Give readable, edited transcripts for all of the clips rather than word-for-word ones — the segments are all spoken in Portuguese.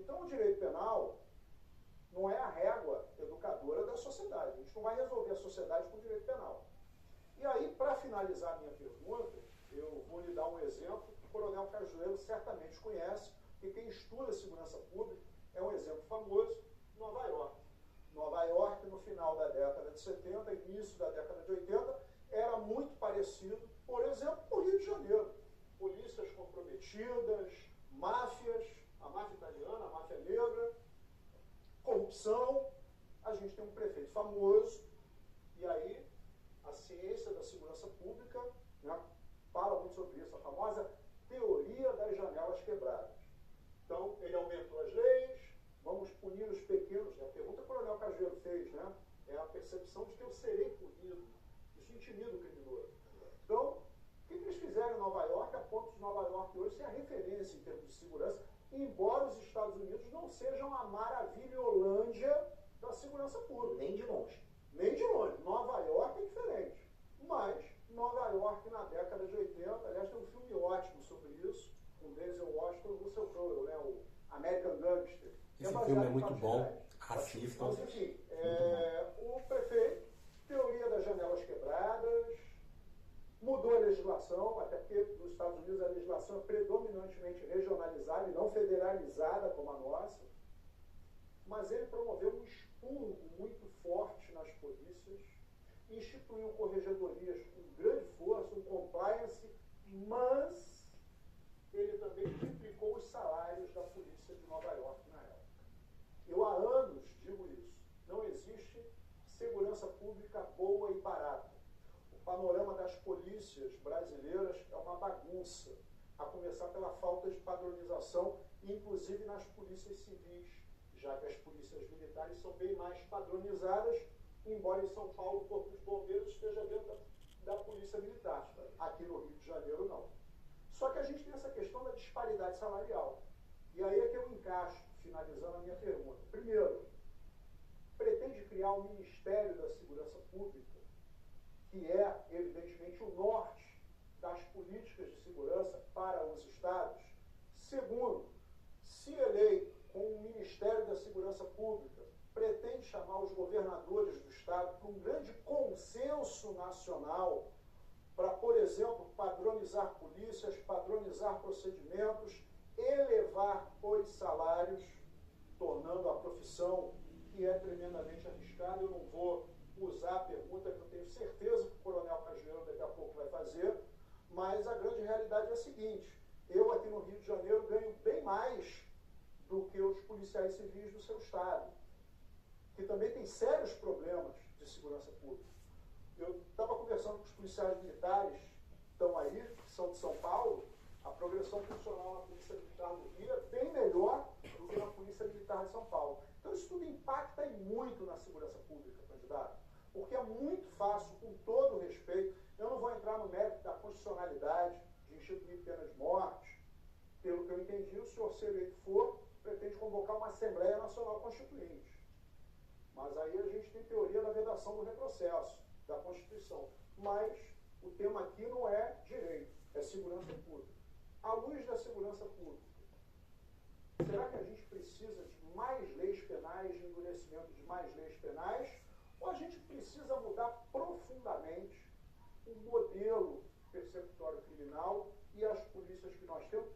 Então, o direito penal não é a régua educadora da sociedade. A gente não vai resolver a sociedade com o direito penal. E aí, para finalizar a minha pergunta, eu vou lhe dar um exemplo que o Coronel Cajueiro certamente conhece, porque quem estuda segurança pública é um exemplo famoso, Nova York. Nova York, no final da década de 70, início da década de 80, era muito parecido, por exemplo, com o Rio de Janeiro. Polícias comprometidas, máfias, a máfia italiana, a máfia negra, corrupção. A gente tem um prefeito famoso, e aí a ciência da segurança pública, né, fala muito sobre isso, a famosa teoria das janelas quebradas. Então, ele aumentou as leis, vamos punir os pequenos. A pergunta que o Coronel Cajueiro fez, né, é a percepção de que eu serei punido. Isso intimida o criminoso. Então, o que eles fizeram em Nova York, a ponto de Nova York hoje ser a referência em termos de segurança, embora os Estados Unidos não sejam a maravilholândia da segurança pública. Nem de longe. Nem de longe. Nova York é diferente. Mas Nova York na década de 80, aliás, tem um filme ótimo sobre isso, com Denzel Washington e Russell Crowe, né, o American Gangster. Esse filme é muito bom, assistam. Mas, enfim, o prefeito, teoria das janelas quebradas, mudou a legislação, até porque nos Estados Unidos a legislação é predominantemente regionalizada e não federalizada como a nossa, mas ele promoveu um expurgo muito forte nas polícias, instituiu corregedorias com grande força, um compliance, mas ele também triplicou os salários da polícia de Nova York na época. Eu há anos digo isso, não existe segurança pública boa e barata. O panorama das polícias brasileiras é uma bagunça, a começar pela falta de padronização, inclusive nas polícias civis, já que as polícias militares são bem mais padronizadas, embora em São Paulo o Corpo de Bombeiros esteja dentro da Polícia Militar. Aqui no Rio de Janeiro, não. Só que a gente tem essa questão da disparidade salarial. E aí é que eu encaixo, finalizando a minha pergunta. Primeiro, pretende criar um Ministério da Segurança Pública, que é, evidentemente, o norte das políticas de segurança para os estados. Segundo, se eleito com o Ministério da Segurança Pública, pretende chamar os governadores do estado para um grande consenso nacional para, por exemplo, padronizar polícias, padronizar procedimentos, elevar os salários, tornando a profissão, que é tremendamente arriscada. Eu não vou usar a pergunta que eu tenho certeza que o Coronel Cajueiro daqui a pouco vai fazer, mas a grande realidade é a seguinte: eu aqui no Rio de Janeiro ganho bem mais do que os policiais civis do seu estado, que também tem sérios problemas de segurança pública. Eu estava conversando com os policiais militares que estão aí, que são de São Paulo. A progressão funcional na Polícia Militar do Rio é bem melhor do que na Polícia Militar de São Paulo. Então isso tudo impacta e muito na segurança pública, candidato, porque é muito fácil, com todo o respeito, eu não vou entrar no mérito da constitucionalidade de instituir pena de morte. Pelo que eu entendi, o senhor, se eleito for, pretende convocar uma Assembleia Nacional Constituinte. Mas aí a gente tem teoria da vedação do retrocesso da Constituição. Mas o tema aqui não é direito, é segurança pública. À luz da segurança pública, será que a gente precisa de mais leis penais, de endurecimento de mais leis penais, ou a gente precisa mudar profundamente o modelo persecutório criminal e as polícias que nós temos?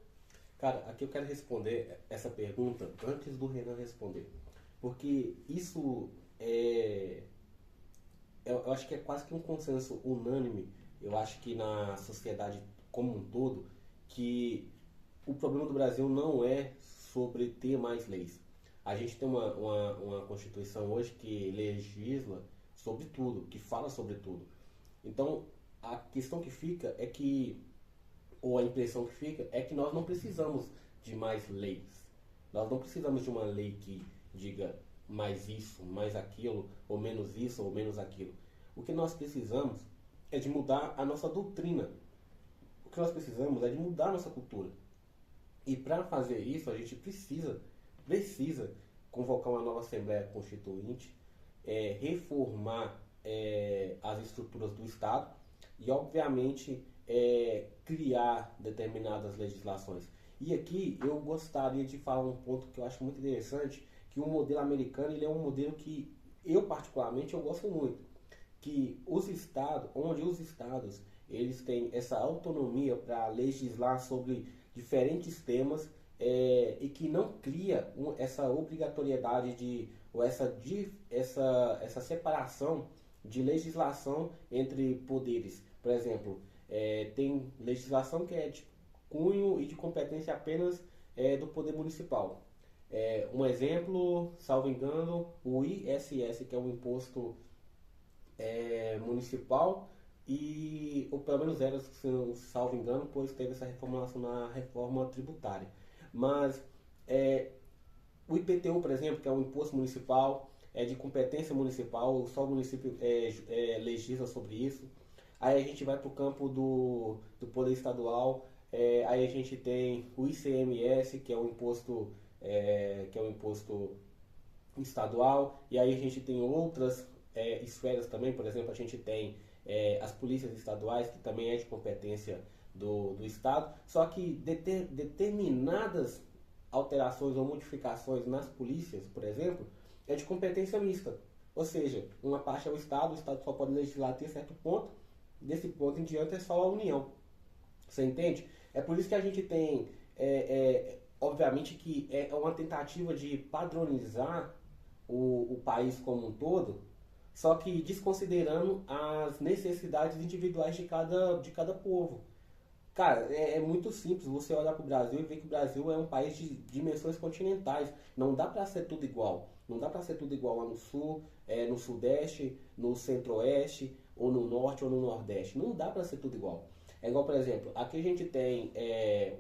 Cara, aqui eu quero responder essa pergunta antes do Renan responder. Porque isso eu acho que é quase que um consenso unânime, eu acho que na sociedade como um todo, que o problema do Brasil não é sobre ter mais leis. A gente tem uma Constituição hoje que legisla sobre tudo, que fala sobre tudo. Então, a questão que fica é que, ou a impressão que fica, é que nós não precisamos de mais leis. Nós não precisamos de uma lei que diga mais isso, mais aquilo, ou menos isso, ou menos aquilo. O que nós precisamos é de mudar a nossa doutrina. O que nós precisamos é de mudar a nossa cultura. E para fazer isso, a gente precisa convocar uma nova Assembleia Constituinte, reformar as estruturas do Estado e, obviamente, criar determinadas legislações. E aqui eu gostaria de falar um ponto que eu acho muito interessante, que o modelo americano ele é um modelo que eu particularmente eu gosto muito, que os estados, onde os estados eles têm essa autonomia para legislar sobre diferentes temas e que não cria essa obrigatoriedade de ou essa separação de legislação entre poderes. Por exemplo, tem legislação que é de cunho e de competência apenas do poder municipal. Um exemplo, salvo engano, o ISS, que é um imposto municipal, ou pelo menos era, se salvo engano, pois teve essa reformulação na reforma tributária. Mas o IPTU, por exemplo, que é um imposto municipal, é de competência municipal, só o município legisla sobre isso. Aí a gente vai para o campo do poder estadual, aí a gente tem o ICMS, que é um imposto estadual, e aí a gente tem outras esferas também, por exemplo, a gente tem as polícias estaduais, que também é de competência do Estado, só que determinadas alterações ou modificações nas polícias, por exemplo, é de competência mista. Ou seja, uma parte é o Estado só pode legislar até certo ponto, desse ponto em diante é só a União. Você entende? É por isso que a gente tem, obviamente, que é uma tentativa de padronizar o país como um todo, só que desconsiderando as necessidades individuais de cada povo. Cara, é muito simples você olhar para o Brasil e ver que o Brasil é um país de dimensões continentais. Não dá para ser tudo igual. Não dá para ser tudo igual lá no sul, no sudeste, no centro-oeste, ou no norte ou no nordeste. Não dá para ser tudo igual. É igual, por exemplo, aqui a gente tem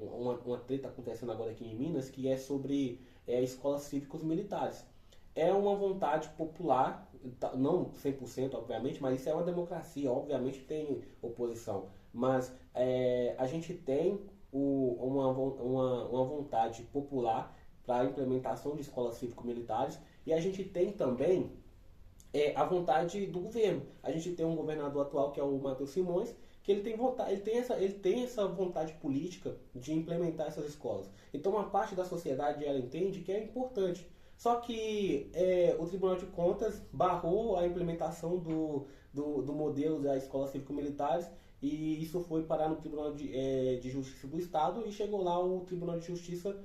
uma treta acontecendo agora aqui em Minas, que é sobre escolas cívicos militares. É uma vontade popular, não 100% obviamente, mas isso é uma democracia, obviamente tem oposição. Mas a gente tem uma vontade popular para a implementação de escolas cívico-militares e a gente tem também a vontade do governo. A gente tem um governador atual que é o Matheus Simões, que ele tem vontade, ele tem essa vontade política de implementar essas escolas. Então uma parte da sociedade ela entende que é importante. Só que o Tribunal de Contas barrou a implementação do modelo das escolas cívico-militares e isso foi parar no Tribunal de Justiça do Estado e chegou lá o Tribunal de Justiça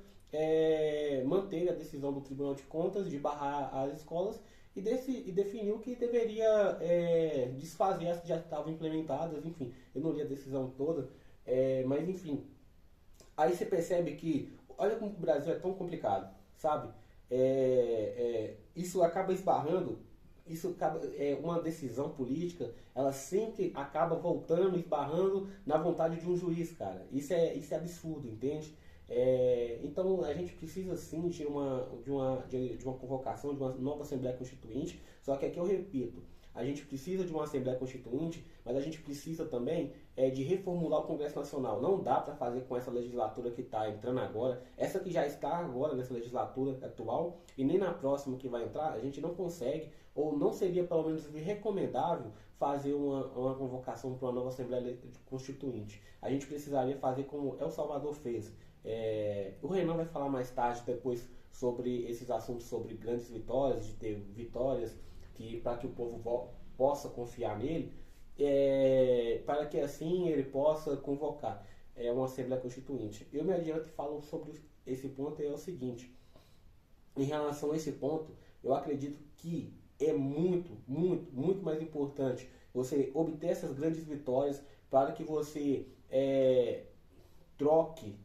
manteve a decisão do Tribunal de Contas de barrar as escolas e definiu que deveria desfazer as que já estavam implementadas, enfim, eu não li a decisão toda, mas enfim, aí você percebe que, olha como o Brasil é tão complicado, sabe? Isso acaba esbarrando, uma decisão política, ela sempre acaba voltando, esbarrando na vontade de um juiz, cara. Isso é absurdo, entende? Então a gente precisa sim de uma convocação, de uma nova Assembleia Constituinte, só que aqui eu repito, a gente precisa de uma Assembleia Constituinte, mas a gente precisa também de reformular o Congresso Nacional. Não dá para fazer com essa legislatura que está entrando agora, essa que já está agora nessa legislatura atual, e nem na próxima que vai entrar, a gente não consegue, ou não seria pelo menos recomendável fazer uma convocação para uma nova Assembleia Constituinte. A gente precisaria fazer como El Salvador fez. O Renan vai falar mais tarde, depois, sobre esses assuntos, sobre grandes vitórias, de ter vitórias, para que o povo possa confiar nele, para que assim ele possa convocar uma Assembleia Constituinte. Eu me adianto e falo sobre esse ponto, é o seguinte, em relação a esse ponto, eu acredito que é muito, muito, muito mais importante você obter essas grandes vitórias para que você troque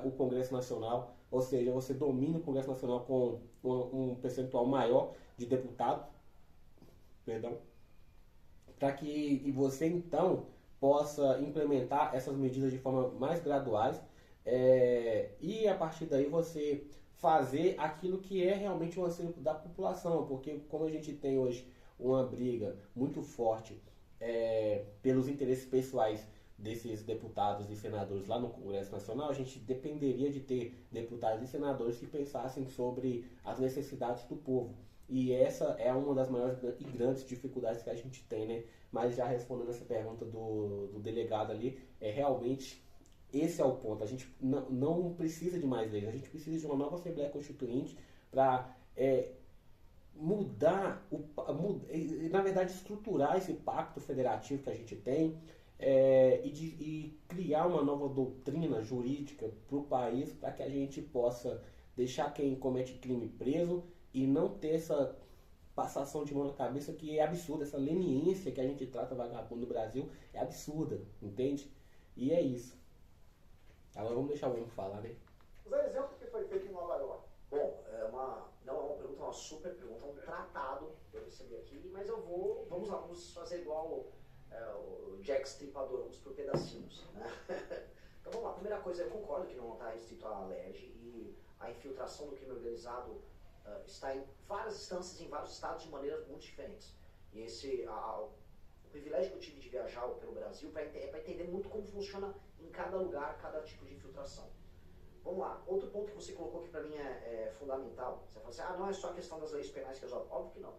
o Congresso Nacional, ou seja, você domina o Congresso Nacional com um percentual maior de deputados, perdão, para que você então possa implementar essas medidas de forma mais graduais e a partir daí você fazer aquilo que é realmente um anseio da população, porque como a gente tem hoje uma briga muito forte pelos interesses pessoais desses deputados e senadores lá no Congresso Nacional, a gente dependeria de ter deputados e senadores que pensassem sobre as necessidades do povo. E essa é uma das maiores e grandes dificuldades que a gente tem, né? Mas já respondendo essa pergunta do delegado ali, realmente Esse é o ponto. A gente não precisa de mais leis. A gente precisa de uma nova Assembleia Constituinte para mudar, na verdade, estruturar esse pacto federativo que a gente tem e criar uma nova doutrina jurídica para o país para que a gente possa deixar quem comete crime preso e não ter essa passação de mão na cabeça que é absurda. Essa leniência que a gente trata vagabundo no Brasil é absurda, entende? E é isso. Agora vamos deixar o homem falar, né? Usar exemplo que foi feito em Nova York. Bom, não é uma pergunta, é uma super pergunta, é um tratado que eu recebi aqui, mas vamos lá, vamos fazer igual o Jack Stripador, vamos por pedacinhos, né? Então vamos lá, primeira coisa, eu concordo que não está restrito à LED e a infiltração do crime organizado está em várias instâncias, em vários estados de maneiras muito diferentes. E o privilégio que eu tive de viajar pelo Brasil para entender muito como funciona em cada lugar, cada tipo de infiltração. Vamos lá, outro ponto que você colocou que para mim é fundamental, você fala assim, não é só a questão das leis penais que resolve. Óbvio que não,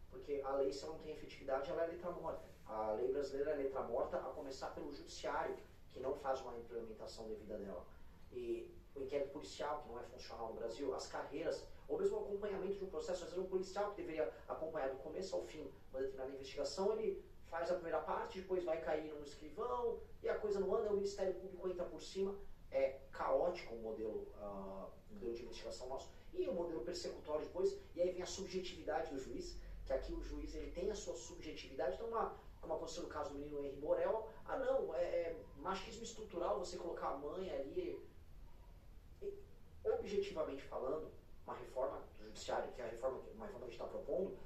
porque a lei, se ela não tem efetividade, ela é letra morta. A lei brasileira é letra morta, a começar pelo judiciário, que não faz uma implementação devida dela. E o inquérito policial, que não é funcional no Brasil, as carreiras, ou mesmo o acompanhamento de um processo, às vezes um policial que deveria acompanhar do começo ao fim uma determinada investigação, ele faz a primeira parte, depois vai cair num escrivão, e a coisa não anda, o Ministério Público entra por cima. É caótico o modelo de investigação nosso, e o modelo persecutório depois, e aí vem a subjetividade do juiz, que aqui o juiz ele tem a sua subjetividade. Então, como aconteceu no caso do menino Henri Borel, não, é machismo estrutural você colocar a mãe ali. Objetivamente falando, uma reforma do judiciário, que é uma reforma que a gente está propondo,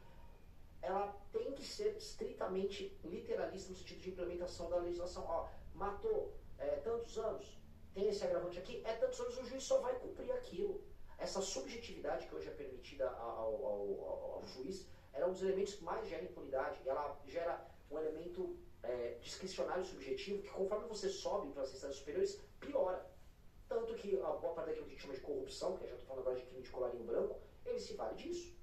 ela tem que ser estritamente literalista no sentido de implementação da legislação. Matou tantos anos, tem esse agravante aqui, tantos anos, o juiz só vai cumprir aquilo. Essa subjetividade que hoje é permitida ao juiz, ela é um dos elementos que mais gera impunidade, e ela gera um elemento discricionário subjetivo que, conforme você sobe para as instâncias superiores, piora. Tanto que a boa parte daquilo que a gente chama de corrupção, que eu já estou falando agora de crime de colarinho branco, ele se vale disso,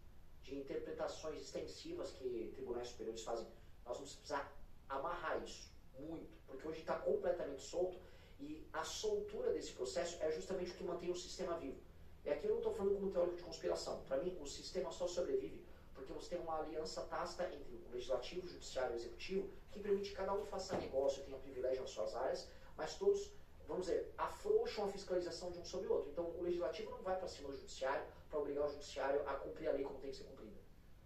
de interpretações extensivas que tribunais superiores fazem. Nós vamos precisar amarrar isso, muito, porque hoje está completamente solto, e a soltura desse processo é justamente o que mantém o sistema vivo. E aqui eu não estou falando como teórico de conspiração. Para mim, o sistema só sobrevive porque você tem uma aliança tácita entre o legislativo, o judiciário e o executivo, que permite que cada um faça negócio, tenha privilégio nas suas áreas, mas todos, vamos dizer, afrouxam a fiscalização de um sobre o outro. Então, o legislativo não vai para cima do judiciário para obrigar o judiciário a cumprir a lei como tem que ser cumprida.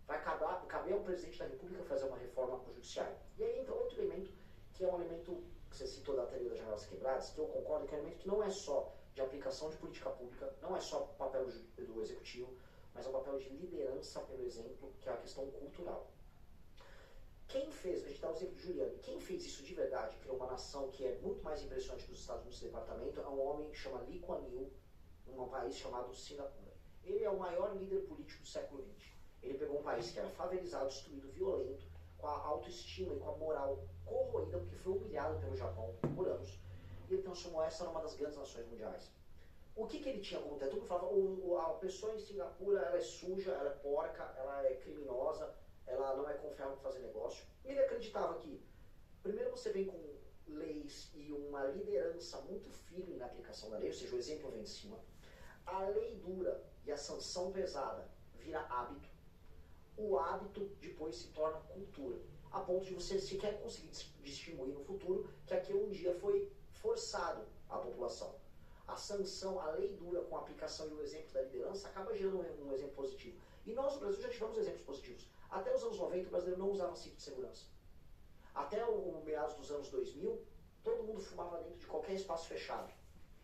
Vai caber ao presidente da República fazer uma reforma no judiciário. E aí entra outro elemento, que é um elemento que você citou da teoria das janelas quebradas, que eu concordo que é um elemento que não é só de aplicação de política pública, não é só papel do executivo, mas é um papel de liderança pelo exemplo, que é a questão cultural. Quem fez, a gente dá o exemplo de Giuliani, quem fez isso de verdade, criou uma nação que é muito mais impressionante que os Estados Unidos nesse departamento, é um homem que chama Lee Kuan Yew, num país chamado Singapura. Ele é o maior líder político do século XX. Ele pegou um país que era favelizado, destruído, violento, com a autoestima e com a moral corroída, porque foi humilhado pelo Japão por anos, e ele transformou essa numa das grandes nações mundiais. O que ele tinha como teto? Todo mundo falava, a pessoa em Singapura, ela é suja, ela é porca, ela é criminosa, ela não é confiável para fazer negócio. E ele acreditava que, primeiro você vem com leis e uma liderança muito firme na aplicação da lei, ou seja, o exemplo vem de cima, a lei dura e a sanção pesada vira hábito, o hábito depois se torna cultura, a ponto de você sequer conseguir distinguir no futuro que aquilo um dia foi forçado à população. A sanção, a lei dura com a aplicação e o exemplo da liderança acaba gerando um exemplo positivo. E nós no Brasil já tivemos exemplos positivos. Até os anos 90 o brasileiro não usava cinto de segurança. Até o meados dos anos 2000, todo mundo fumava dentro de qualquer espaço fechado.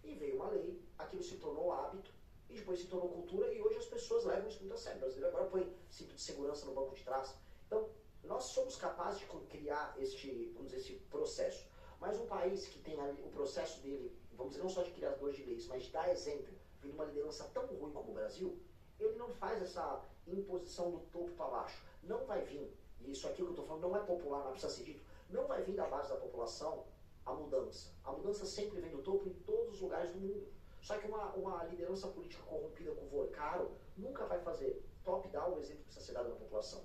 E veio uma lei, aquilo se tornou hábito, e depois se tornou cultura, e hoje as pessoas levam isso muito a sério. O brasileiro agora põe cinto de segurança no banco de trás. Então, nós somos capazes de criar esse processo. Mas um país que tem o processo dele, vamos dizer, não só de criador de leis, mas de dar exemplo, vindo uma liderança tão ruim como o Brasil, ele não faz essa imposição do topo para baixo. Não vai vir, e isso aqui que eu estou falando não é popular, não precisa ser dito, não vai vir da base da população a mudança. A mudança sempre vem do topo em todos os lugares do mundo. Só que uma liderança política corrompida com voto caro nunca vai fazer top-down o exemplo que precisa ser dado na população.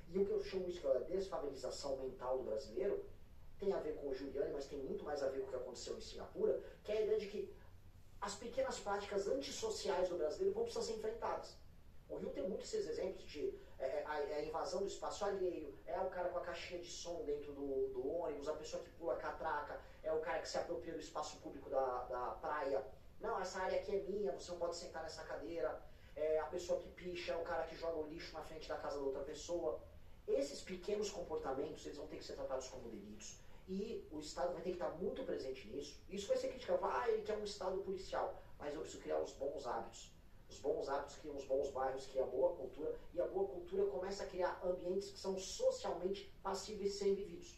E o que eu chamo isso de desfavelização mental do brasileiro tem a ver com o Giuliani, mas tem muito mais a ver com o que aconteceu em Singapura, que é a ideia de que as pequenas práticas antissociais do brasileiro vão precisar ser enfrentadas. O Rio tem muitos esses exemplos de a invasão do espaço alheio, é o cara com a caixinha de som dentro do ônibus, a pessoa que pula a catraca, é o cara que se apropria do espaço público da praia. Não, essa área aqui é minha, você não pode sentar nessa cadeira. É a pessoa que picha, é o cara que joga o lixo na frente da casa da outra pessoa. Esses pequenos comportamentos, eles vão ter que ser tratados como delitos. E o Estado vai ter que estar muito presente nisso. Isso vai ser criticado. Ele quer um Estado policial. Mas eu preciso criar os bons hábitos. Os bons hábitos criam os bons bairros, criam a boa cultura. E a boa cultura começa a criar ambientes que são socialmente passíveis de serem vividos.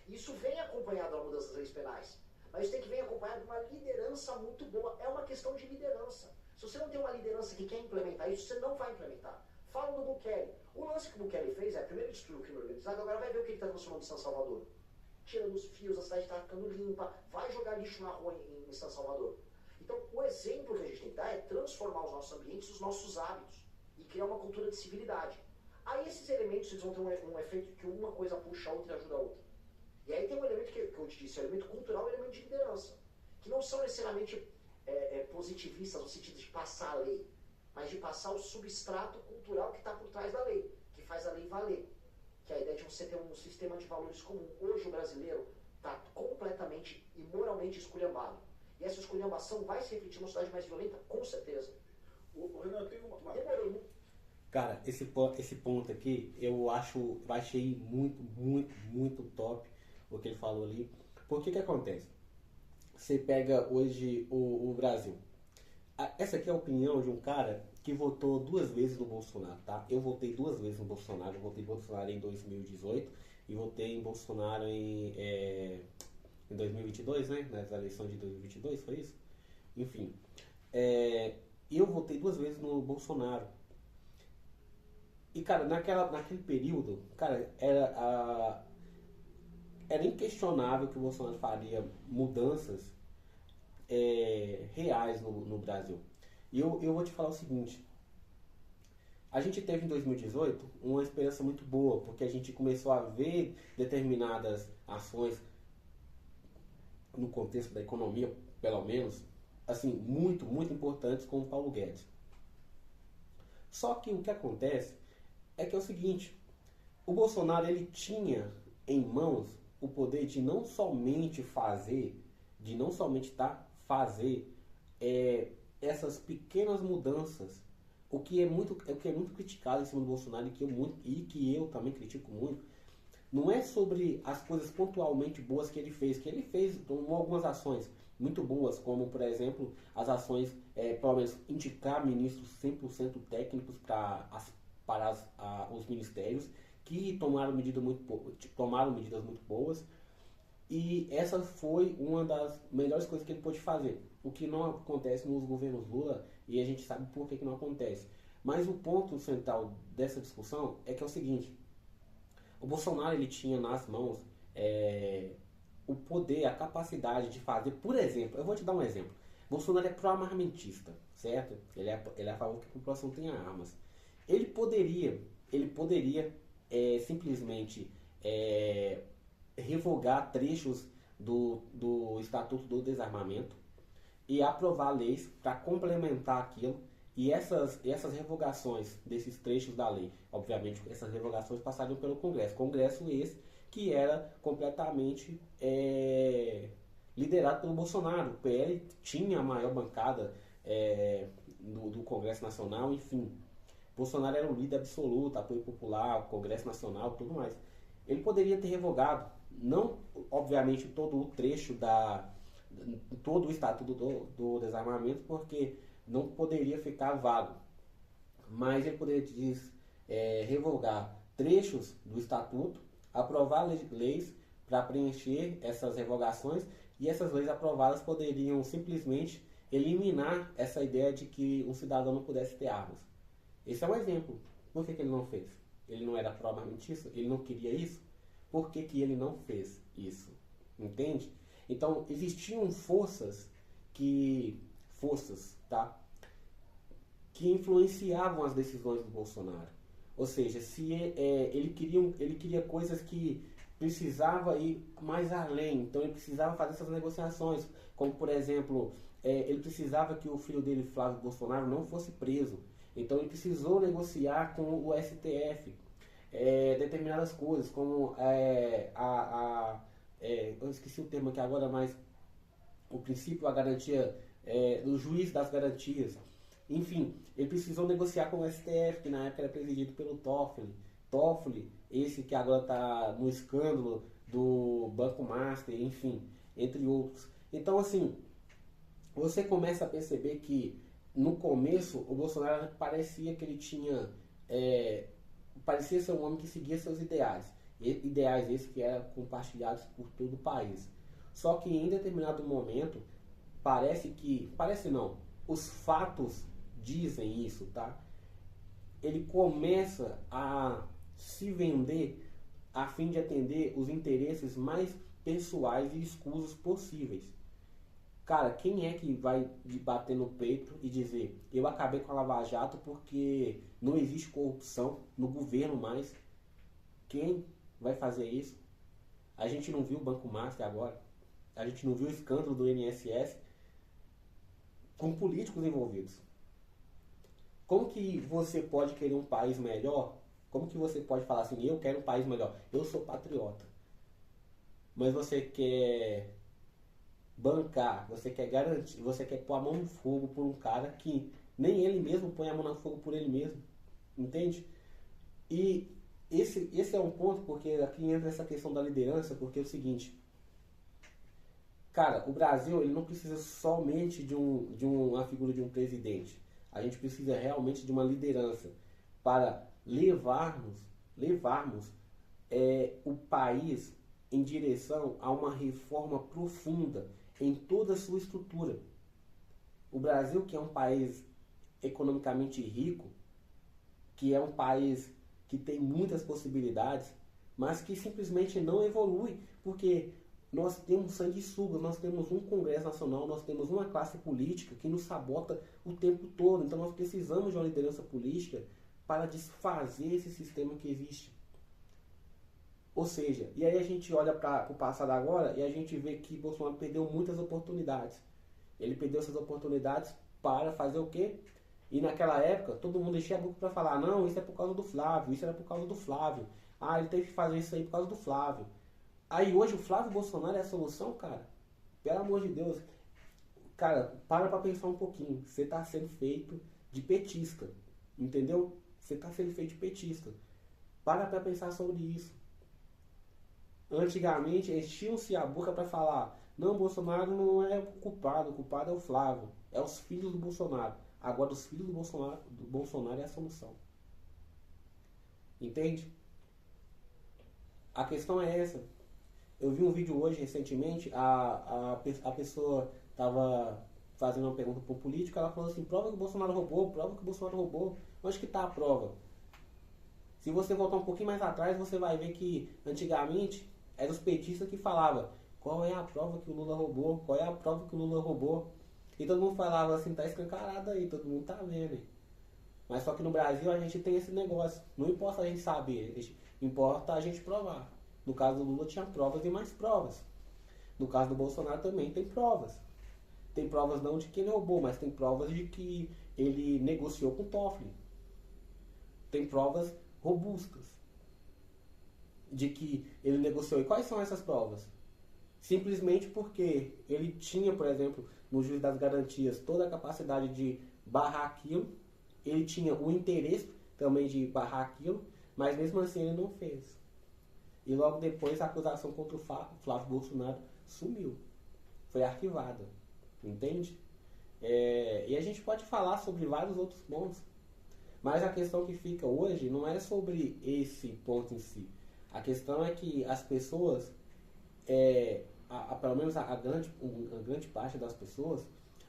Isso vem acompanhado da mudança das leis penais. Mas isso tem que vir acompanhado de uma liderança muito boa. É uma questão de liderança. Se você não tem uma liderança que quer implementar isso, você não vai implementar. Fala do Bukele. O lance que o Bukele fez é, primeiro destruir o crime organizado, agora vai ver o que ele está transformando em São Salvador. Tirando os fios, a cidade está ficando limpa, vai jogar lixo na rua em São Salvador. Então, o exemplo que a gente tem que dar é transformar os nossos ambientes, os nossos hábitos, e criar uma cultura de civilidade. Aí esses elementos eles vão ter um efeito que uma coisa puxa a outra e ajuda a outra. E aí tem um elemento que eu te disse, o elemento cultural e o elemento de liderança, que não são necessariamente positivistas no sentido de passar a lei, mas de passar o substrato cultural que está por trás da lei, que faz a lei valer. Que é a ideia de você ter um sistema de valores comum. Hoje o brasileiro está completamente e moralmente esculhambado. E essa esculhambação vai se refletir numa sociedade mais violenta? Com certeza. O Renan, tem uma... Demorei muito. Cara, esse ponto aqui, achei muito top o que ele falou ali. Por que acontece? Você pega hoje o Brasil. Essa aqui é a opinião de um cara que votou 2 vezes no Bolsonaro, tá? Eu votei 2 vezes no Bolsonaro. Eu votei em Bolsonaro em 2018 e votei em Bolsonaro em 2022, né? Nas eleições de 2022, foi isso? Enfim. Eu votei 2 vezes no Bolsonaro. E, cara, naquele período, cara, era inquestionável que o Bolsonaro faria mudanças reais no Brasil. E eu vou te falar o seguinte. A gente teve em 2018 uma experiência muito boa, porque a gente começou a ver determinadas ações no contexto da economia, pelo menos, assim, muito importantes com o Paulo Guedes. Só que o que acontece é que é o seguinte, o Bolsonaro ele tinha em mãos o poder de não somente fazer essas pequenas mudanças, o que é muito criticado em cima do Bolsonaro e que eu também critico muito, não é sobre as coisas pontualmente boas que ele fez algumas ações muito boas, como por exemplo as ações, pelo menos indicar ministros 100% técnicos para os ministérios, que tomaram medidas muito boas. E essa foi uma das melhores coisas que ele pôde fazer. O que não acontece nos governos Lula, e a gente sabe por que não acontece. Mas o ponto central dessa discussão é que é o seguinte. O Bolsonaro ele tinha nas mãos o poder, a capacidade de fazer, por exemplo, eu vou te dar um exemplo. Bolsonaro é pró-armamentista, certo? Ele é a favor que a população tenha armas. Ele poderia simplesmente revogar trechos do Estatuto do Desarmamento e aprovar leis para complementar aquilo, e essas revogações desses trechos da lei, obviamente essas revogações passariam pelo Congresso esse que era completamente liderado pelo Bolsonaro. O PL tinha a maior bancada do Congresso Nacional, enfim. Bolsonaro era o líder absoluto, apoio popular, Congresso Nacional, tudo mais. Ele poderia ter revogado, não, obviamente, todo o trecho todo o Estatuto do Desarmamento, porque não poderia ficar vago. Mas ele poderia revogar trechos do Estatuto, aprovar leis para preencher essas revogações, e essas leis aprovadas poderiam simplesmente eliminar essa ideia de que um cidadão não pudesse ter armas. Esse é um exemplo. Por que ele não fez? Ele não era pró-armamentista? Ele não queria isso? Por que ele não fez isso? Entende? Então, existiam forças que influenciavam as decisões do Bolsonaro. Ou seja, se ele queria coisas que precisava ir mais além, então ele precisava fazer essas negociações, como por exemplo, ele precisava que o filho dele, Flávio Bolsonaro, não fosse preso, então ele precisou negociar com o STF determinadas coisas, como eu esqueci o termo aqui agora, mas o princípio, a garantia do juiz das garantias. Enfim, ele precisou negociar com o STF, que na época era presidido pelo Toffoli, esse que agora está no escândalo do Banco Master, enfim, entre outros. Então, assim, você começa a perceber que no começo o Bolsonaro parecia que ele tinha, parecia ser um homem que seguia seus ideais, ideais esses que eram compartilhados por todo o país. Só que em determinado momento, parece não, os fatos dizem isso, tá? Ele começa a se vender a fim de atender os interesses mais pessoais e escusos possíveis. Cara, quem é que vai bater no peito e dizer eu acabei com a Lava Jato porque não existe corrupção no governo mais? Quem vai fazer isso? A gente não viu o Banco Master agora. A gente não viu o escândalo do INSS com políticos envolvidos. Como que você pode querer um país melhor? Como que você pode falar assim, eu quero um país melhor, eu sou patriota, mas você quer bancar, você quer garantir, você quer pôr a mão no fogo por um cara que nem ele mesmo põe a mão no fogo por ele mesmo, entende? E esse é um ponto, porque aqui entra essa questão da liderança, porque é o seguinte, cara, o Brasil ele não precisa somente de uma figura de um presidente, a gente precisa realmente de uma liderança para levarmos o país em direção a uma reforma profunda em toda a sua estrutura. O Brasil, que é um país economicamente rico, que é um país que tem muitas possibilidades, mas que simplesmente não evolui, porque nós temos sanguessugas, nós temos um Congresso Nacional, nós temos uma classe política que nos sabota o tempo todo. Então nós precisamos de uma liderança política para desfazer esse sistema que existe. Ou seja, e aí a gente olha para o passado agora e a gente vê que Bolsonaro perdeu muitas oportunidades. Ele perdeu essas oportunidades para fazer o quê? E naquela época todo mundo enchia a boca para falar, não, isso é por causa do Flávio, isso era por causa do Flávio. Ah, ele teve que fazer isso aí por causa do Flávio. Aí hoje o Flávio Bolsonaro é a solução, cara? Pelo amor de Deus. Cara, para pensar um pouquinho. Você está sendo feito de petista. Entendeu? Você está sendo feito de petista. Para pensar sobre isso. Antigamente enchiam-se a boca para falar, não, Bolsonaro não é o culpado é o Flávio. É os filhos do Bolsonaro. Agora os filhos do Bolsonaro é a solução. Entende? A questão é essa. Eu vi um vídeo hoje, recentemente, a pessoa estava fazendo uma pergunta para o político, ela falou assim, prova que o Bolsonaro roubou, prova que o Bolsonaro roubou. Onde que está a prova? Se você voltar um pouquinho mais atrás, você vai ver que antigamente eram os petistas que falavam qual é a prova que o Lula roubou, qual é a prova que o Lula roubou. E todo mundo falava assim, tá escancarado aí, todo mundo tá vendo. Hein? Mas só que no Brasil a gente tem esse negócio, não importa a gente saber, importa a gente provar. No caso do Lula tinha provas e mais provas. No caso do Bolsonaro também tem provas. Tem provas não de que ele roubou, mas tem provas de que ele negociou com o Toffoli. Tem provas robustas de que ele negociou. E quais são essas provas? Simplesmente porque ele tinha, por exemplo, no juiz das garantias, toda a capacidade de barrar aquilo. Ele tinha o interesse também de barrar aquilo, mas mesmo assim ele não fez. E logo depois a acusação contra o Flávio Bolsonaro sumiu. Foi arquivada. Entende? E a gente pode falar sobre vários outros pontos. Mas a questão que fica hoje não é sobre esse ponto em si. A questão é que as pessoas, pelo menos a grande parte das pessoas,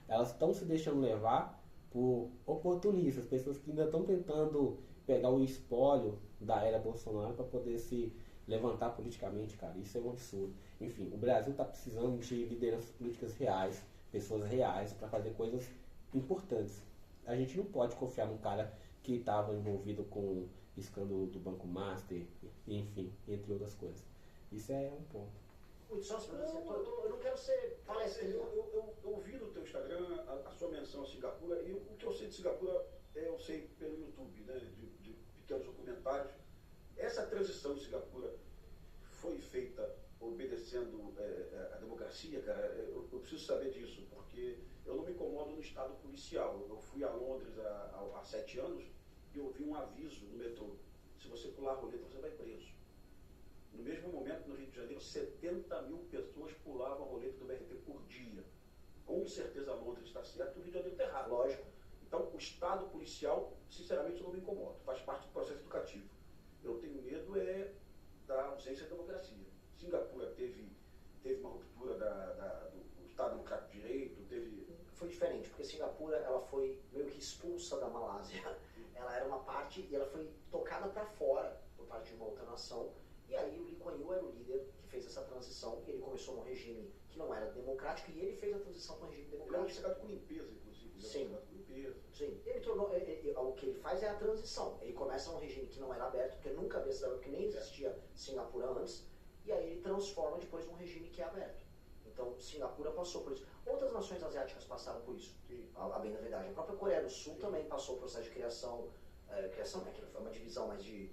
elas estão se deixando levar por oportunistas. Pessoas que ainda estão tentando pegar o espólio da era Bolsonaro para poder se levantar politicamente, cara. Isso é um absurdo. Enfim, o Brasil está precisando de lideranças políticas reais, pessoas reais, para fazer coisas importantes. A gente não pode confiar num cara que estava envolvido com o escândalo do Banco Master, enfim, entre outras coisas. Isso é um ponto. Muito só eu não quero ser palestrinha. Eu ouvi no teu Instagram a sua menção a Singapura, e o que eu sei de Singapura, eu sei pelo YouTube, né, de pequenos documentários. Essa transição de Singapura foi feita obedecendo a democracia, cara? Eu preciso saber disso, porque eu não me incomodo no estado policial. Eu fui a Londres há 7 anos e eu vi um aviso no metrô: se você pular a roleta, você vai preso. No mesmo momento, no Rio de Janeiro, 70 mil pessoas pulavam a roleta do BRT por dia. Com certeza Londres está certo, o Rio de Janeiro está errado. Lógico. Então, o estado policial, sinceramente, eu não me incomodo. Faz parte do processo educativo. Eu tenho medo da ausência de democracia. Singapura teve uma ruptura do Estado Democrático de Direito, Foi diferente, porque Singapura ela foi meio que expulsa da Malásia. Ela era uma parte e ela foi tocada para fora por parte de uma outra nação. E aí o Lee Kuan Yew era o líder que fez essa transição. Ele começou num regime que não era democrático e ele fez a transição para um regime Ele era democrático. chegado com limpeza, inclusive. Sim. Com limpeza. Sim, ele tornou, o que ele faz é a transição. Ele começa num regime que não era aberto, porque nunca havia sido aberto, porque nem existia Singapura antes, e aí ele transforma depois num regime que é aberto. Então, Singapura passou por isso. Outras nações asiáticas passaram por isso, a bem da verdade. A própria Coreia do Sul também passou por processo de criação né, que foi uma divisão mais de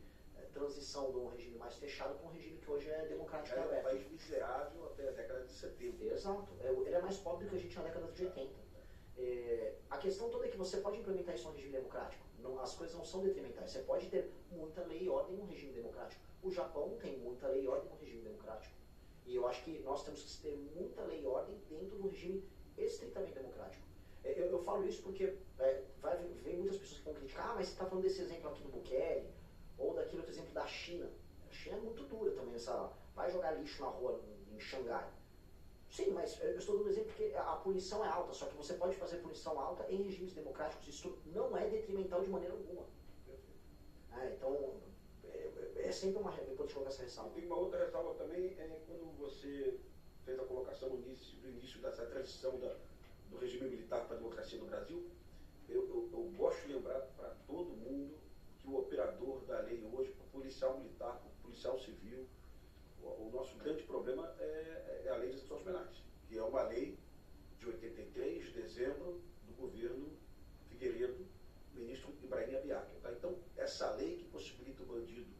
transição de um regime mais fechado para um regime que hoje é democrático e Era um aberto. país miserável até a década de 70. Exato. Ele é mais pobre do que a gente na década de 80. A questão toda é que você pode implementar isso no regime democrático. Não, as coisas não são detrimentais. Você pode ter muita lei e ordem no regime democrático. O Japão tem muita lei e ordem no regime democrático. E eu acho que nós temos que ter muita lei e ordem dentro do regime estritamente democrático. Eu falo isso porque vem muitas pessoas que vão criticar, mas você está falando desse exemplo aqui do Bukele, ou daquele outro exemplo da China. A China é muito dura também, vai jogar lixo na rua em Xangai. Sim, mas eu estou dando um exemplo porque a punição é alta, só que você pode fazer punição alta em regimes democráticos. Isso não é detrimental de maneira alguma. Então, é sempre importante colocar essa ressalva. E tem uma outra ressalva também, quando você fez a colocação no início dessa transição do regime militar para a democracia no Brasil, eu gosto de lembrar para todo mundo que o operador da lei hoje, o policial militar, o policial civil, o nosso grande problema é a lei de execuções penais, que é uma lei de 83, de dezembro, do governo Figueiredo, ministro Ibrahim Abiaque. Tá? Então, essa lei que possibilita o bandido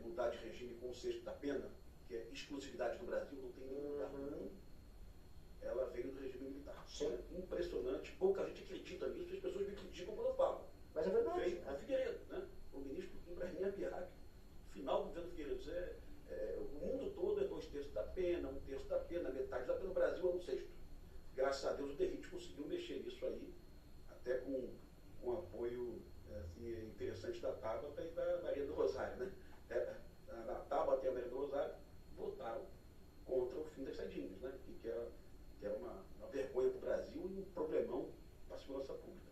mudar de regime com o sexto da pena, que é exclusividade do Brasil, não tem nenhum lugar no mundo, ela veio do regime militar. Sim. É impressionante, pouca gente acredita nisso, as pessoas me criticam quando eu falo. Mas é verdade. Veio a Figueiredo, né? O ministro Ibrahim Abiaque, final do governo Figueiredo. O mundo todo é 2/3 da pena, 1/3 da pena, metade da pena. No Brasil é 1/6. Graças a Deus o DERIT conseguiu mexer nisso aí, até com apoio interessante da Tabata e da Maria do Rosário, né? A Tabata e a Maria do Rosário votaram contra o fim das sardinhas, né? Que era uma vergonha para o Brasil e um problemão para a segurança pública.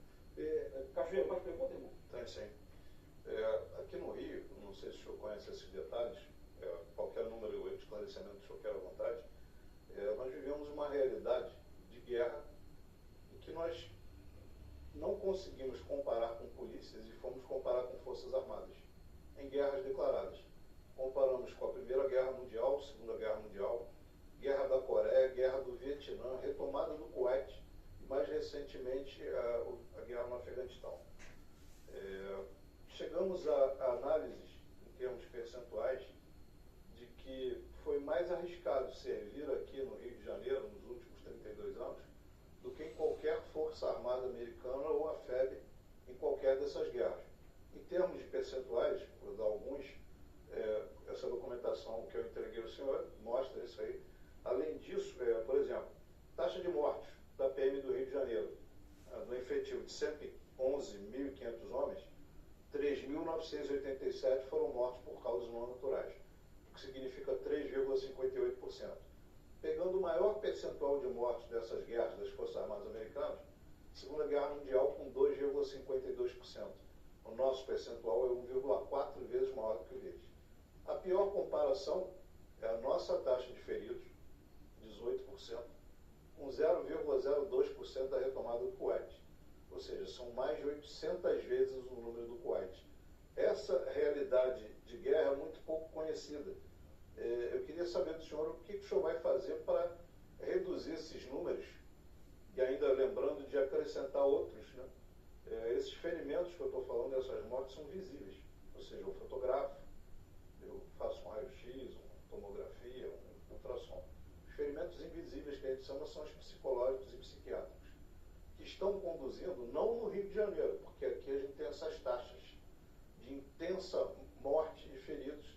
Cachoeira, mais pergunta, irmão? Tem sim. Aqui no Rio, não sei se o senhor conhece esses detalhes, qualquer número de esclarecimento que o senhor quer à vontade, nós vivemos uma realidade de guerra em que nós não conseguimos comparar com polícias e fomos comparar com forças armadas em guerras declaradas. Comparamos com a Primeira Guerra Mundial, Segunda Guerra Mundial, Guerra da Coreia, Guerra do Vietnã, retomada do Kuwait e mais recentemente a guerra no Afeganistão. Chegamos a análises em termos percentuais de que foi mais arriscado servir aqui no Rio de Janeiro nos últimos 32 anos do que em qualquer força armada americana ou a FEB em qualquer dessas guerras. Em termos de percentuais, vou dar alguns, essa documentação que eu entreguei ao senhor mostra isso aí. Além disso, por exemplo, taxa de mortes da PM do Rio de Janeiro, no efetivo de 111.500 homens, 3.987 foram mortos por causas não naturais, o que significa 3,58%. Pegando o maior percentual de mortes dessas guerras das Forças Armadas Americanas, Segunda Guerra Mundial com 2,52%. O nosso percentual é 1,4 vezes maior do que o deles. A pior comparação é a nossa taxa de feridos, 18%, com 0,02% da retomada do Kuwait. Ou seja, são mais de 800 vezes o número do Kuwait. Essa realidade de guerra é muito pouco conhecida. Eu queria saber do senhor o que o senhor vai fazer para reduzir esses números e ainda lembrando de acrescentar outros, né? Esses ferimentos que eu estou falando, essas mortes, são visíveis. Ou seja, eu fotografo, eu faço um raio-x, uma tomografia, um ultrassom. Os ferimentos invisíveis que a gente chama são os psicológicos e psiquiátricos, que estão conduzindo, não no Rio de Janeiro, porque aqui a gente tem essas taxas de intensa morte e feridos,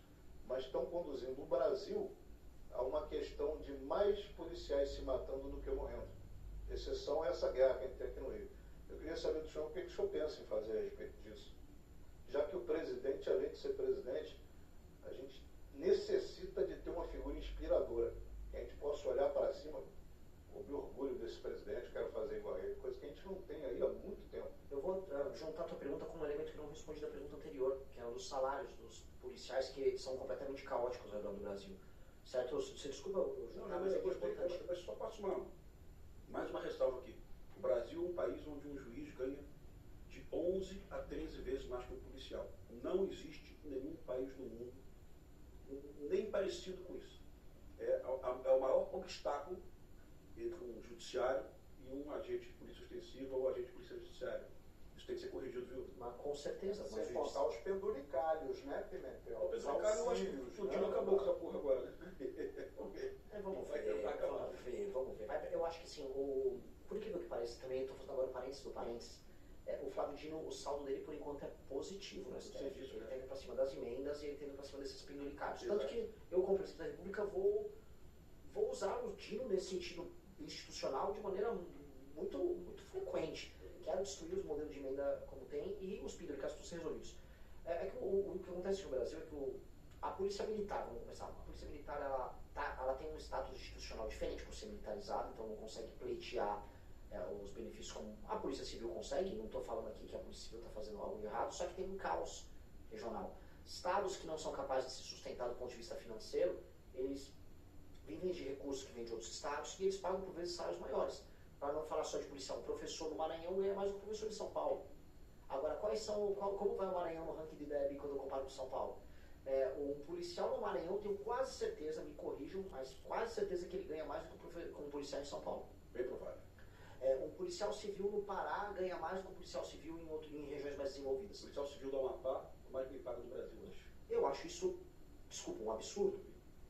mas estão conduzindo o Brasil a uma questão de mais policiais se matando do que morrendo. Exceção é essa guerra que a gente tem aqui no Rio. Eu queria saber do senhor o que o senhor pensa em fazer a respeito disso. Já que o presidente, além de ser presidente, a gente necessita de ter uma figura inspiradora, que a gente possa olhar para cima, ouvir orgulho desse presidente, quero fazer igual a ele, coisa que a gente não tem aí há muito tempo. Eu vou juntar a tua pergunta com um elemento que não responde da pergunta anterior, que é o dos salários dos policiais, que são completamente caóticos ao redor do Brasil. Certo? Você desculpa, Não, mas eu gostei, mas só faço mais uma ressalva aqui. O Brasil é um país onde um juiz ganha de 11 a 13 vezes mais que um policial. Não existe nenhum país no mundo nem parecido com isso. É o maior obstáculo entre um judiciário e um agente de polícia ostensiva ou agente de polícia judiciária. Isso tem que ser corrigido, viu? Mas com certeza. Sem contar os penduricalhos, né, Pimentel? O penduricalho, eu acho que explodiu acabou com essa porra agora, né? Vamos ver. Mas eu acho que assim, por incrível que pareça, também estou fazendo agora o parênteses do parênteses, o Flávio Dino, o saldo dele por enquanto é positivo no STF. Ele está indo para cima das emendas e ele está indo para cima desses penduricários. Tanto que eu, como presidente da República, vou usar o Dino nesse sentido institucional de maneira muito, muito frequente. Quero destruir os modelos de emenda como tem e os penduricários precisam ser resolvidos. Que o que acontece no Brasil é que a Polícia Militar, vamos começar, a Polícia Militar ela tem um status institucional diferente por ser militarizada, então não consegue pleitear os benefícios como a Polícia Civil consegue. Não estou falando aqui que a Polícia Civil está fazendo algo errado, só que tem um caos regional. Estados que não são capazes de se sustentar do ponto de vista financeiro, eles vivem de recursos que vêm de outros estados e eles pagam por vezes salários maiores. Para não falar só de policial, um professor no Maranhão ganha mais do que um professor de São Paulo. Agora, como vai o Maranhão no ranking de DEB quando eu comparo com São Paulo? Um policial no Maranhão, tenho quase certeza, me corrijam, mas quase certeza que ele ganha mais do que um policial em São Paulo. Bem provável. Um policial civil no Pará ganha mais do que um policial civil em regiões mais desenvolvidas. O policial civil do Amapá, o mais bem pago do Brasil hoje. Eu acho isso, desculpa, um absurdo.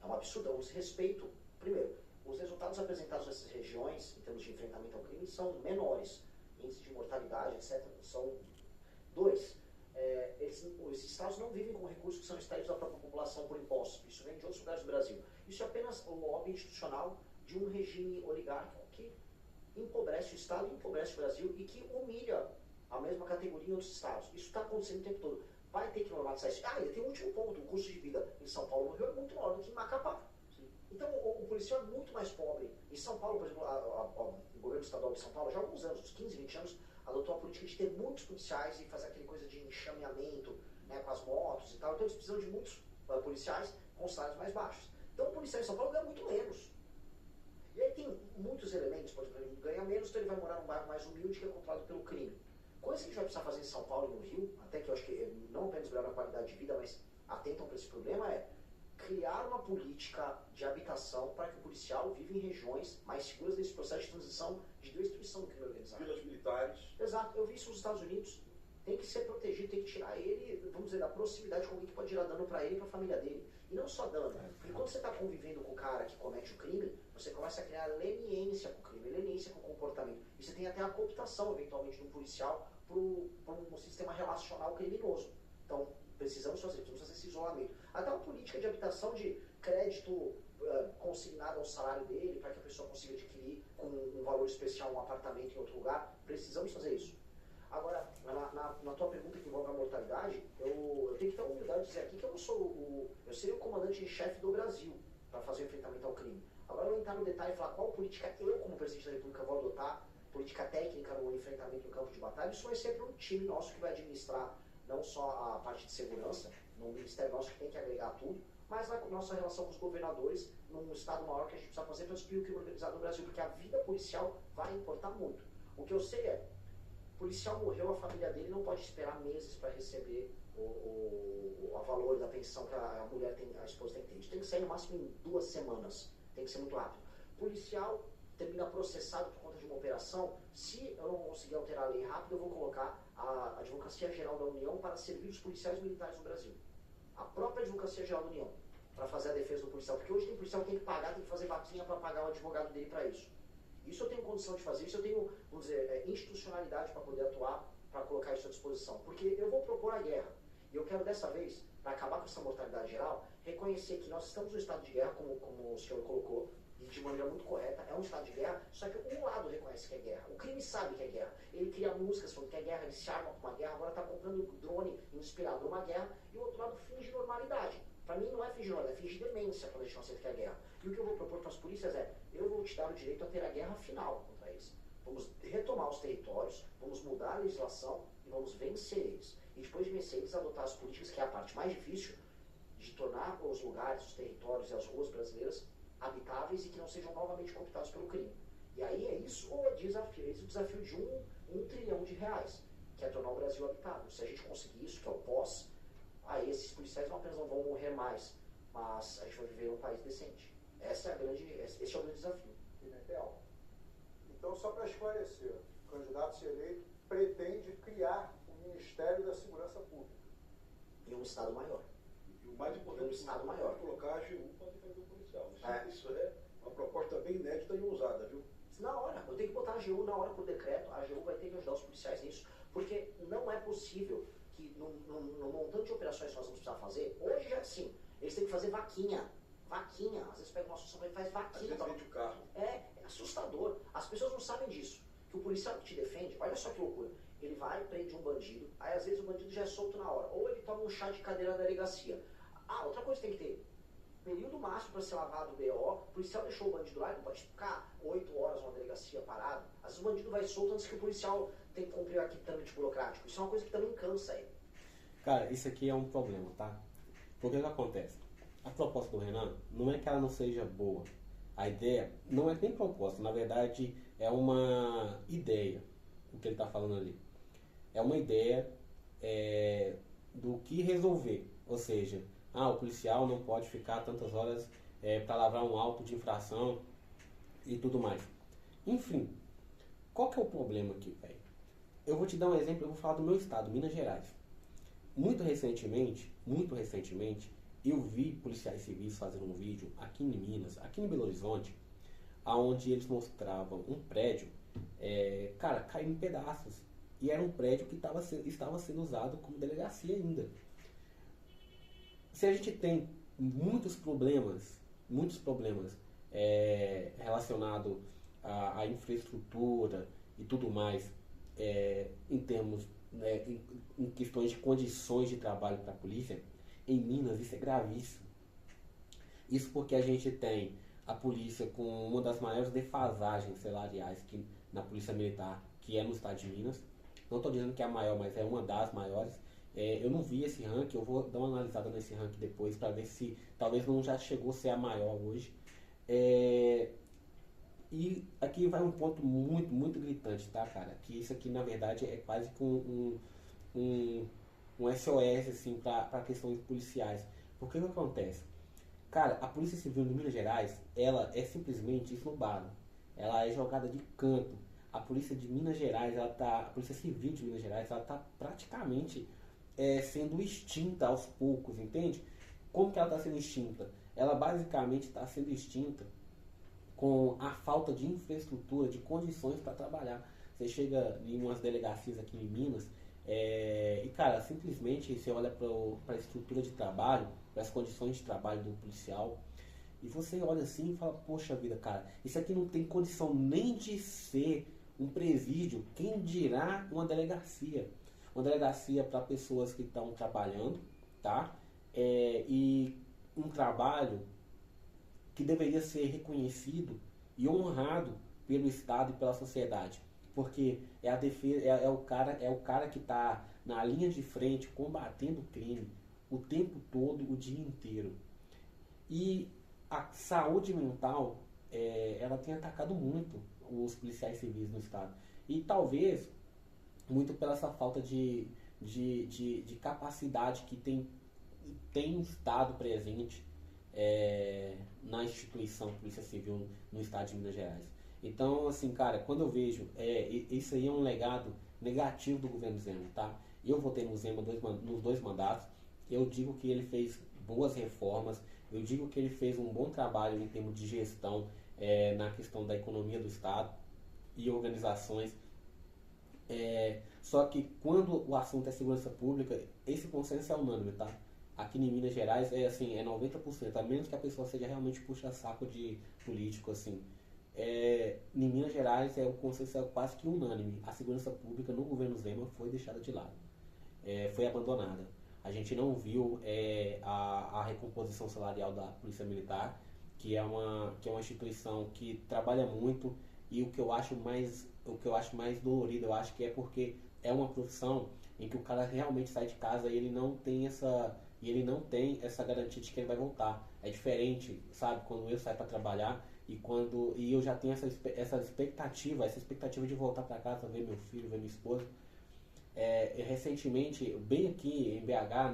É um absurdo, é um desrespeito. Primeiro, os resultados apresentados nessas regiões, em termos de enfrentamento ao crime, são menores. Índice de mortalidade, etc., são 2. Esses estados não vivem com recursos que são extraídos da própria população por impostos. Isso vem de outros lugares do Brasil. Isso é apenas o lobby institucional de um regime oligárquico que empobrece o Estado e empobrece o Brasil e que humilha a mesma categoria em outros estados. Isso está acontecendo o tempo todo. Vai ter que normatizar isso. E tem um último ponto. O custo de vida em São Paulo, no Rio, é muito maior do que em Macapá. Então, o policial é muito mais pobre. Em São Paulo, por exemplo, o governo estadual de São Paulo, já há alguns anos, uns 15, 20 anos, adotou a política de ter muitos policiais e fazer aquele coisa de enxameamento, né, com as motos e tal. Então, eles precisam de muitos policiais com salários mais baixos. Então, o policial em São Paulo ganha muito menos. E aí tem muitos elementos, por exemplo, ele ganha menos, então ele vai morar num bairro mais humilde que é controlado pelo crime. Coisa que a gente vai precisar fazer em São Paulo e no Rio, até que eu acho que não apenas melhora a qualidade de vida, mas atentam para esse problema, é criar uma política de habitação para que o policial viva em regiões mais seguras desse processo de transição de destruição do crime organizado. Vilas militares. Exato, eu vi isso nos Estados Unidos. Tem que ser protegido, tem que tirar ele, vamos dizer, da proximidade com alguém que pode gerar dano para ele e para a família dele. E não só dano, porque quando você está convivendo com o cara que comete o crime, você começa a criar leniência com o crime, leniência com o comportamento. E você tem até a cooptação, eventualmente, de um policial para um sistema relacional criminoso. Então, precisamos fazer esse isolamento. Até uma política de habitação de crédito consignado ao salário dele, para que a pessoa consiga adquirir com um valor especial um apartamento em outro lugar. Precisamos fazer isso. Agora, na tua pergunta que envolve a mortalidade, eu tenho que ter a humildade de dizer aqui que eu não sou eu seria o comandante em chefe do Brasil para fazer o enfrentamento ao crime. Agora eu vou entrar no detalhe e falar qual política eu, como presidente da República, vou adotar, política técnica no enfrentamento no campo de batalha. Isso vai ser para um time nosso que vai administrar não só a parte de segurança, no Ministério nosso que tem que agregar tudo, mas na nossa relação com os governadores, num estado maior que a gente precisa fazer para destruir o crime organizado no Brasil, porque a vida policial vai importar muito. O que eu sei é, policial morreu, a família dele não pode esperar meses para receber a valor da pensão que a mulher tem, a esposa tem que ter. Isso tem que sair no máximo em 2 semanas. Tem que ser muito rápido. Policial termina processado por conta de uma operação. Se eu não conseguir alterar a lei rápido, eu vou colocar a Advocacia Geral da União para servir os policiais militares no Brasil. A própria Advocacia Geral da União, para fazer a defesa do policial. Porque hoje tem policial que tem que pagar, tem que fazer vaquinha para pagar o advogado dele para isso. Isso eu tenho condição de fazer, isso eu tenho, vamos dizer, institucionalidade para poder atuar, para colocar isso à disposição. Porque eu vou propor a guerra. E eu quero dessa vez, para acabar com essa mortalidade geral, reconhecer que nós estamos no estado de guerra, como o senhor colocou, e de maneira muito correta, é um estado de guerra, só que um lado reconhece que é guerra. O crime sabe que é guerra. Ele cria músicas falando que é guerra, ele se arma com uma guerra, agora está comprando drone inspirado numa guerra, e o outro lado finge normalidade. Para mim não é fingir normalidade, é fingir demência quando a gente não aceita que é guerra. E o que eu vou propor para as polícias é, eu vou te dar o direito a ter a guerra final contra eles. Vamos retomar os territórios, vamos mudar a legislação e vamos vencer eles. E depois de vencer eles, adotar as políticas, que é a parte mais difícil, de tornar os lugares, os territórios e as ruas brasileiras habitáveis e que não sejam novamente cooptados pelo crime. E aí é isso o desafio, esse é o desafio de um trilhão de reais, que é tornar o Brasil habitável. Se a gente conseguir isso, que é o pós, aí esses policiais não apenas não vão morrer mais, mas a gente vai viver um país decente. Esse é o grande desafio. Pimentel. Então, só para esclarecer, o candidato a ser eleito pretende criar o Ministério da Segurança Pública. E um Estado maior. E o mais importante, um Estado maior. É colocar a AGU para defender o policial. Isso é uma proposta bem inédita e ousada, viu? Na hora, eu tenho que botar a AGU na hora por decreto, a AGU vai ter que ajudar os policiais nisso, porque não é possível que no montante de operações que nós vamos precisar fazer, hoje já é assim, eles têm que fazer vaquinha, às vezes pega uma associação e faz vaquinha. Às vezes vende o carro. É assustador, as pessoas não sabem disso, que o policial que te defende, olha só que loucura, ele vai, prende um bandido, aí às vezes o bandido já é solto na hora, ou ele toma um chá de cadeira na delegacia. Outra coisa que tem que ter, período máximo para ser lavado o BO, o policial deixou o bandido lá, ele não pode ficar 8 horas numa delegacia parado. Às vezes o bandido vai solto antes que o policial tem que cumprir aqui trâmite burocrático. Isso é uma coisa que também cansa ele. Cara, isso aqui é um problema, tá? Porque o que acontece? A proposta do Renan não é que ela não seja boa. A ideia não é nem proposta, na verdade é uma ideia, o que ele está falando ali. É uma ideia do que resolver, ou seja, o policial não pode ficar tantas horas para lavrar um auto de infração e tudo mais. Enfim, qual que é o problema aqui, velho? Eu vou te dar um exemplo, eu vou falar do meu estado, Minas Gerais. Muito recentemente, eu vi policiais civis fazendo um vídeo aqui em Minas, aqui em Belo Horizonte, onde eles mostravam um prédio, cara, caindo em pedaços. E era um prédio que estava sendo usado como delegacia ainda. Se a gente tem muitos problemas relacionados à infraestrutura e tudo mais, em termos, em questões de condições de trabalho para a polícia, em Minas isso é gravíssimo. Isso porque a gente tem a polícia com uma das maiores defasagens salariais na polícia militar, que é no estado de Minas. Não estou dizendo que é a maior, mas é uma das maiores. Eu não vi esse ranking, eu vou dar uma analisada nesse ranking depois para ver se talvez não já chegou a ser a maior hoje. E aqui vai um ponto muito, muito gritante, tá, cara? Que isso aqui, na verdade, é quase que um SOS, assim, para questões policiais. Porque o que acontece? Cara, a Polícia Civil de Minas Gerais, ela é simplesmente esnobada. Ela é jogada de canto. A Polícia de Minas Gerais, a Polícia Civil de Minas Gerais, ela está praticamente sendo extinta aos poucos, entende? Como que ela está sendo extinta? Ela basicamente está sendo extinta com a falta de infraestrutura, de condições para trabalhar. Você chega em umas delegacias aqui em Minas e, cara, simplesmente você olha para a estrutura de trabalho, para as condições de trabalho do policial, e você olha assim e fala, poxa vida, cara, isso aqui não tem condição nem de ser um presídio, quem dirá uma delegacia. Uma delegacia para pessoas que estão trabalhando, tá? E um trabalho que deveria ser reconhecido e honrado pelo Estado e pela sociedade, porque é a defesa, é o cara que está na linha de frente combatendo o crime o tempo todo, o dia inteiro. E a saúde mental, ela tem atacado muito os policiais civis no Estado. E talvez muito pela essa falta de capacidade que tem estado presente na instituição Polícia Civil no estado de Minas Gerais. Então, assim, cara, quando eu vejo, isso aí é um legado negativo do governo Zema, tá? Eu votei no Zema nos 2 mandatos, eu digo que ele fez boas reformas, eu digo que ele fez um bom trabalho em termos de gestão na questão da economia do estado e organizações. Só que quando o assunto é segurança pública, esse consenso é unânime, tá? Aqui em Minas Gerais é 90%, a menos que a pessoa seja realmente puxa-saco de político, assim. Em Minas Gerais o consenso é quase que unânime. A segurança pública no governo Zema foi deixada de lado, foi abandonada. A gente não viu a recomposição salarial da Polícia Militar, que é uma instituição que trabalha muito, e o que eu acho mais dolorido, eu acho que é porque é uma profissão em que o cara realmente sai de casa e ele não tem essa garantia de que ele vai voltar. É diferente, sabe, quando eu saio para trabalhar e eu já tenho essa expectativa de voltar para casa, ver meu filho, ver minha esposa. Recentemente, bem aqui em BH,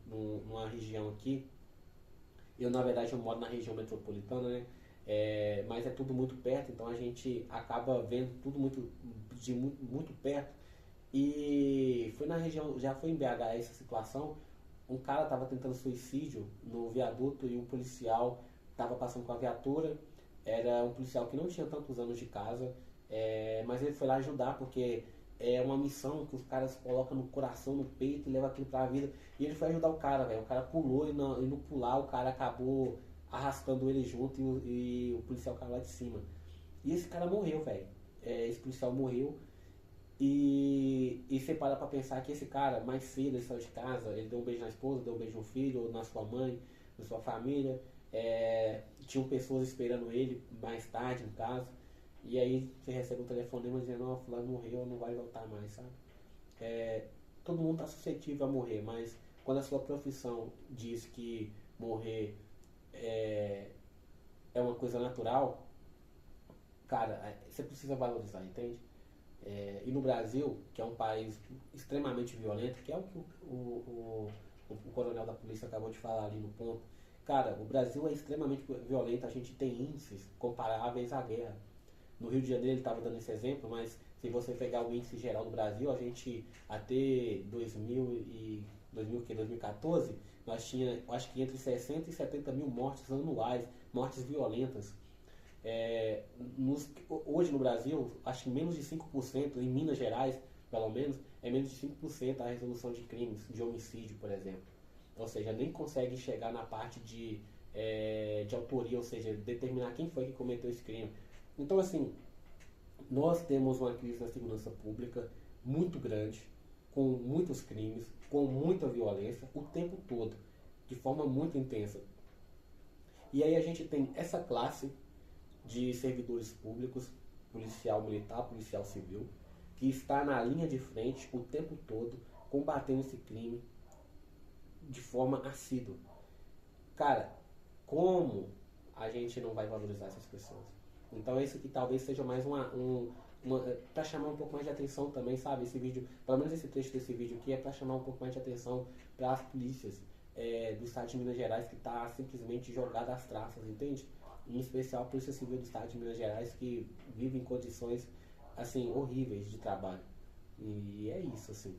numa região aqui, na verdade eu moro na região metropolitana, né? Mas é tudo muito perto, então a gente acaba vendo tudo muito perto. E foi na região, já foi em BH essa situação, um cara estava tentando suicídio no viaduto e o policial estava passando com a viatura. Era um policial que não tinha tantos anos de casa, mas ele foi lá ajudar, porque é uma missão que os caras colocam no coração, no peito e levam aquilo pra vida. E ele foi ajudar o cara, velho. O cara pulou e no pular o cara acabou arrastando ele junto e o policial caiu lá de cima. E esse cara morreu, velho. Esse policial morreu. E você para pra pensar que esse cara, mais cedo, ele saiu de casa, ele deu um beijo na esposa, deu um beijo no filho, na sua mãe, na sua família. Tinham pessoas esperando ele mais tarde em casa. E aí você recebe um telefonema dizendo, fulano morreu, não vai voltar mais, sabe? Todo mundo está suscetível a morrer, mas quando a sua profissão diz que morrer é uma coisa natural, cara, você precisa valorizar, entende? E no Brasil, que é um país extremamente violento, que é o que o coronel da polícia acabou de falar ali no ponto, cara, o Brasil é extremamente violento, a gente tem índices comparáveis à guerra. No Rio de Janeiro ele estava dando esse exemplo, mas se você pegar o índice geral do Brasil, a gente até 2014, nós tínhamos, acho que entre 60 e 70 mil mortes anuais, mortes violentas. Hoje no Brasil, acho que menos de 5%, em Minas Gerais, pelo menos, é menos de 5% a resolução de crimes, de homicídio, por exemplo. Ou seja, nem consegue chegar na parte de autoria, ou seja, determinar quem foi que cometeu esse crime. Então, assim, nós temos uma crise na segurança pública muito grande, com muitos crimes, com muita violência, o tempo todo, de forma muito intensa. E aí a gente tem essa classe de servidores públicos, policial militar, policial civil, que está na linha de frente o tempo todo, combatendo esse crime de forma assídua. Cara, como a gente não vai valorizar essas pessoas? Então esse aqui talvez seja mais para chamar um pouco mais de atenção também, sabe? Esse vídeo, pelo menos esse trecho desse vídeo aqui é para chamar um pouco mais de atenção para as polícias do estado de Minas Gerais, que está simplesmente jogada às traças, entende? Em especial a Polícia Civil do estado de Minas Gerais, que vive em condições assim horríveis de trabalho. E é isso, assim.